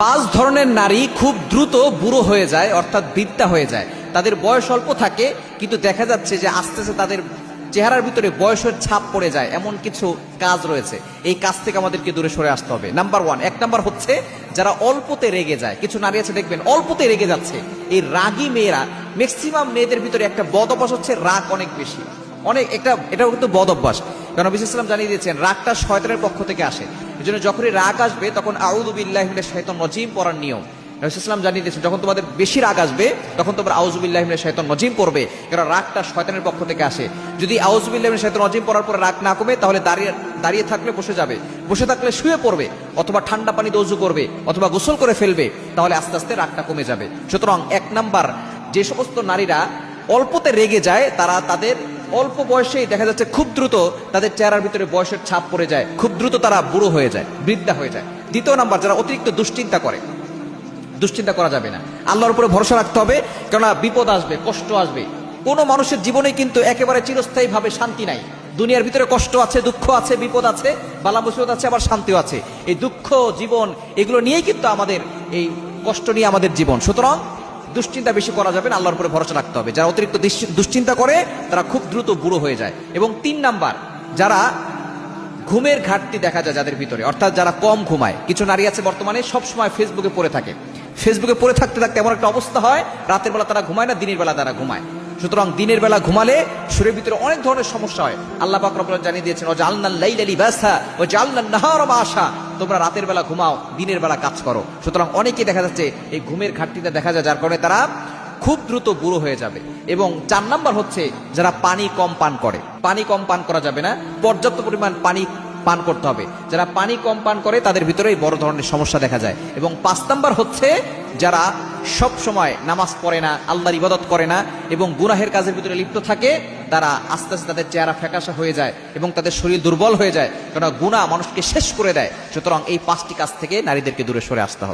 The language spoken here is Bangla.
পাঁচ ধরনের নারী খুব দ্রুত বুড়ো হয়ে যায়, অর্থাৎ বৃদ্ধা হয়ে যায়। তাদের বয়স অল্প থাকে, কিন্তু দেখা যাচ্ছে যে আস্তে আস্তে তাদের চেহারার ভিতরে বয়সের ছাপ পড়ে যায়। এমন কিছু কাজ রয়েছে, এই কাজ থেকে আমাদেরকে দূরে সরে আসতে হবে। নাম্বার ওয়ান, এক নাম্বার হচ্ছে যারা অল্পতে রেগে যায়। কিছু নারী আছে দেখবেন অল্পতে রেগে যাচ্ছে। এই রাগী মেয়েরা, ম্যাক্সিমাম মেয়েদের ভিতরে একটা বদ অভ্যাস হচ্ছে রাগ অনেক বেশি, এটাও কিন্তু বদ অভ্যাস। কারণ নবী সাল্লাল্লাহু আলাইহি ওয়াসাল্লাম জানিয়ে দিয়েছেন রাগটা শয়তানের পক্ষ থেকে আসে। এই জন্য যখনই রাগ আসবে তখন আউযু বিল্লাহি মিনাশ শাইতানির রাজিম পড়ার নিয়ম। নবী সাল্লাল্লাহু আলাইহি ওয়াসাল্লাম জানিয়ে দিয়েছেন যখন তোমাদের বেশি রাগ আসবে তখন তোমরা আউযু বিল্লাহি মিনাশ শাইতানির রাজিম পড়বে, কারণ রাগটা শয়তানের পক্ষ থেকে আসে। যদি আউযু বিল্লাহি মিনাশ শাইতানির রাজিম পড়ার পরে রাগ না কমে, তাহলে দাঁড়িয়ে থাকলে বসে যাবে, বসে থাকলে শুয়ে পড়বে, অথবা ঠান্ডা পানিতে ওযু করবে, অথবা গোসল করে ফেলবে, তাহলে আস্তে আস্তে রাগটা কমে যাবে। সুতরাং এক নাম্বার, যে সমস্ত নারীরা অল্পতে রেগে যায় তারা তাদের অল্প বয়সেই দেখা যাচ্ছে খুব দ্রুত তাদের চেহারার ভিতরে বয়সের ছাপ পড়ে যায়, খুব দ্রুত তারা বুড়ো হয়ে যায়, বৃদ্ধা হয়ে যায়। দ্বিতীয় নাম্বার, যারা অতিরিক্ত দুশ্চিন্তা করে। দুশ্চিন্তা করা যাবে না, আল্লাহর উপরে ভরসা রাখতে হবে, কেননা বিপদ আসবে, কষ্ট আসবে। কোনো মানুষের জীবনে কিন্তু একেবারে চিরস্থায়ী ভাবে শান্তি নাই। দুনিয়ার ভিতরে কষ্ট আছে, দুঃখ আছে, বিপদ আছে, বালা মুসিবত আছে, আবার শান্তিও আছে। এই দুঃখ জীবন এগুলো নিয়েই কিন্তু আমাদের, এই কষ্ট নিয়ে আমাদের জীবন। সুতরাং দুশ্চিন্তা বেশি করা যাবে না, আল্লাহর উপরে ভরসা রাখতে হবে। যারা অতিরিক্ত দুশ্চিন্তা করে তারা খুব দ্রুত বুড়ো হয়ে যায়। এবং তিন নাম্বার, যারা ঘুমের ঘাটতি দেখা যায় যাদের ভিতরে, অর্থাৎ যারা কম ঘুমায়। কিছু নারী আছে বর্তমানে সব সময় ফেসবুকে পড়ে থাকে। ফেসবুকে পড়ে থাকতে থাকতে এমন একটা অবস্থা হয়, রাতের বেলা তারা ঘুমায় না, দিনের বেলা তারা ঘুমায়। সুতরাং দিনের বেলা ঘুমালে শরীরের ভিতরে অনেক ধরনের সমস্যা হয়। আল্লাহ পাক রব্বুল আলামিন জানিয়ে দিয়েছেন, ওয়াজআলনাল লাইলা লিবাসা ওয়াজআলনান নাহারা মাআশা, তোমরা রাতের বেলা ঘুমাও, দিনের বেলা কাজ করো। সুতরাং অনেকেই দেখা যাচ্ছে এই ঘুমের ঘাটতিতে দেখা যায়, যার কারণে তারা খুব দ্রুত বুড়ো হয়ে যাবে। এবং চার নাম্বার হচ্ছে যারা পানি কম পান করে। পানি কম পান করা যাবে না, পর্যাপ্ত পরিমাণ পানি পান করতে হবে। যারা পানি কম পান করে তাদের ভিতরে বড় ধরনের সমস্যা দেখা যায়। এবং পাঁচ নাম্বার হচ্ছে যারা সব সময় নামাজ পড়ে না, আল্লাহর ইবাদত করে না এবং গুনাহের কাজের ভিতরে লিপ্ত থাকে, তারা আস্তে আস্তে তাদের চেহারা ফ্যাকাশা হয়ে যায় এবং তাদের শরীর দুর্বল হয়ে যায়, কারণ গুনাহ মানুষকে শেষ করে দেয়। সুতরাং এই পাঁচটি কাজ থেকে নারীদেরকে দূরে সরে আসতে হবে।